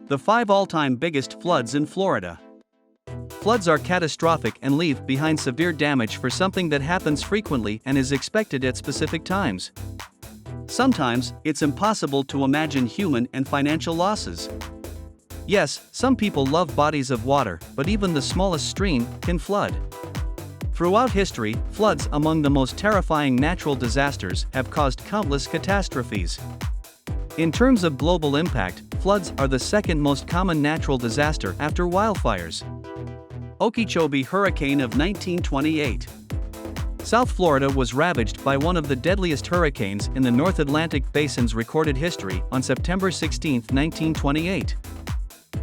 The 5 all-time biggest floods in Florida. Floods are catastrophic and leave behind severe damage for something that happens frequently and is expected at specific times. Sometimes, it's impossible to imagine human and financial losses. Yes, some people love bodies of water, but even the smallest stream can flood. Throughout history, floods, among the most terrifying natural disasters, have caused countless catastrophes. In terms of global impact, floods are the second most common natural disaster after wildfires. Okeechobee Hurricane of 1928. South Florida was ravaged by one of the deadliest hurricanes in the North Atlantic Basin's recorded history on September 16, 1928.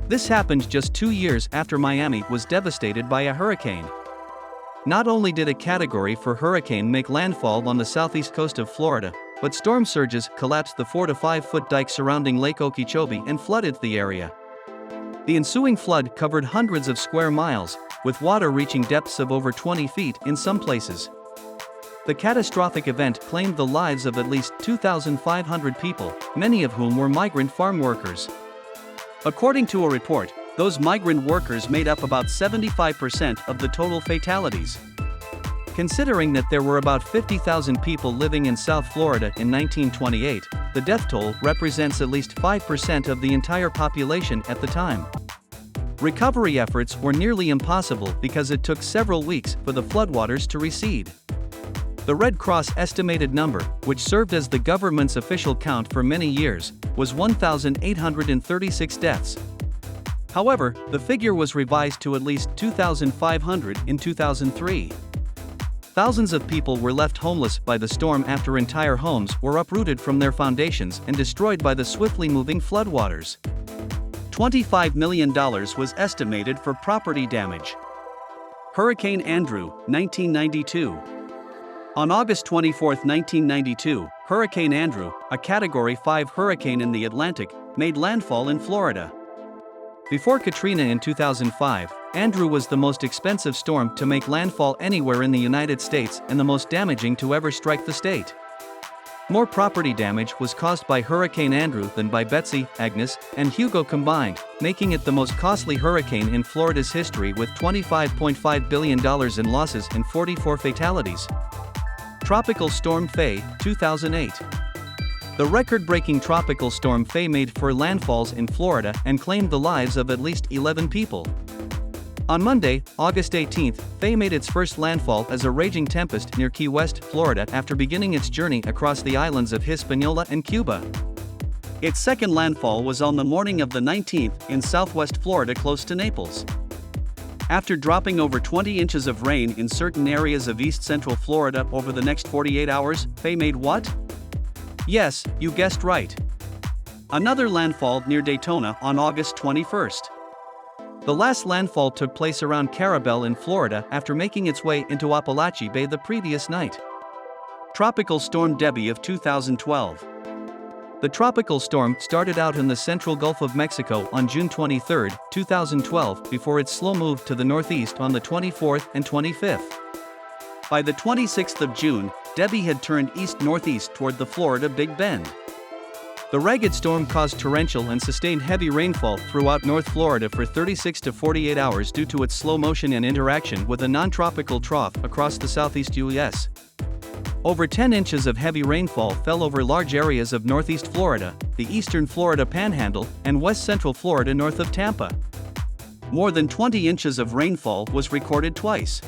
This happened just 2 years after Miami was devastated by a hurricane. Not only did a Category 4 hurricane make landfall on the southeast coast of Florida, but storm surges collapsed the 4 to 5 foot dike surrounding Lake Okeechobee and flooded the area. The ensuing flood covered hundreds of square miles, with water reaching depths of over 20 feet in some places. The catastrophic event claimed the lives of at least 2,500 people, many of whom were migrant farm workers. According to a report, those migrant workers made up about 75% of the total fatalities. Considering that there were about 50,000 people living in South Florida in 1928, the death toll represents at least 5% of the entire population at the time. Recovery efforts were nearly impossible because it took several weeks for the floodwaters to recede. The Red Cross estimated number, which served as the government's official count for many years, was 1,836 deaths. However, the figure was revised to at least 2,500 in 2003. Thousands of people were left homeless by the storm after entire homes were uprooted from their foundations and destroyed by the swiftly moving floodwaters. $25 million was estimated for property damage. Hurricane Andrew, 1992. On August 24, 1992, Hurricane Andrew, a Category 5 hurricane in the Atlantic, made landfall in Florida. Before Katrina in 2005, Andrew was the most expensive storm to make landfall anywhere in the United States and the most damaging to ever strike the state. More property damage was caused by Hurricane Andrew than by Betsy, Agnes, and Hugo combined, making it the most costly hurricane in Florida's history with $25.5 billion in losses and 44 fatalities. Tropical Storm Faye, 2008. The record-breaking Tropical Storm Faye made 4 landfalls in Florida and claimed the lives of at least 11 people. On Monday, August 18, Faye made its first landfall as a raging tempest near Key West, Florida after beginning its journey across the islands of Hispaniola and Cuba. Its second landfall was on the morning of the 19th in southwest Florida close to Naples. After dropping over 20 inches of rain in certain areas of east-central Florida over the next 48 hours, Faye made what? Yes, you guessed right. Another landfall near Daytona on August 21st. The last landfall took place around Carabel in Florida after making its way into Apalachee Bay the previous night. Tropical Storm Debby of 2012. The tropical storm started out in the central Gulf of Mexico on June 23, 2012, before its slow move to the northeast on the 24th and 25th. By the 26th of June, Debby had turned east-northeast toward the Florida Big Bend. The ragged storm caused torrential and sustained heavy rainfall throughout North Florida for 36 to 48 hours due to its slow motion and interaction with a non-tropical trough across the southeast U.S. Over 10 inches of heavy rainfall fell over large areas of northeast Florida, the eastern Florida Panhandle, and west-central Florida north of Tampa. More than 20 inches of rainfall was recorded twice.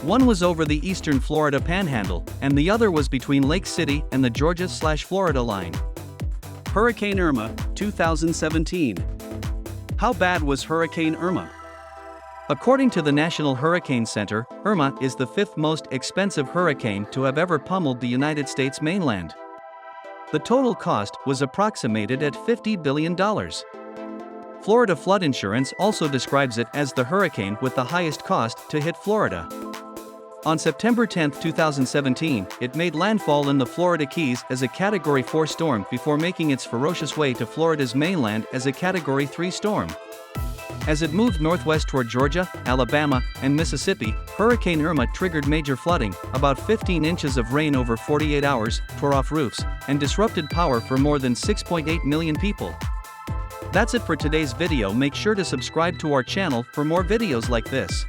One was over the eastern Florida Panhandle, and the other was between Lake City and the Georgia/Florida line. Hurricane Irma, 2017. How bad was Hurricane Irma? According to the National Hurricane Center, Irma is the 5th most expensive hurricane to have ever pummeled the United States mainland. The total cost was approximated at $50 billion. Florida Flood Insurance also describes it as the hurricane with the highest cost to hit Florida. On September 10, 2017, it made landfall in the Florida Keys as a Category 4 storm before making its ferocious way to Florida's mainland as a Category 3 storm. As it moved northwest toward Georgia, Alabama, and Mississippi, Hurricane Irma triggered major flooding, about 15 inches of rain over 48 hours, tore off roofs, and disrupted power for more than 6.8 million people. That's it for today's video. Make sure to subscribe to our channel for more videos like this.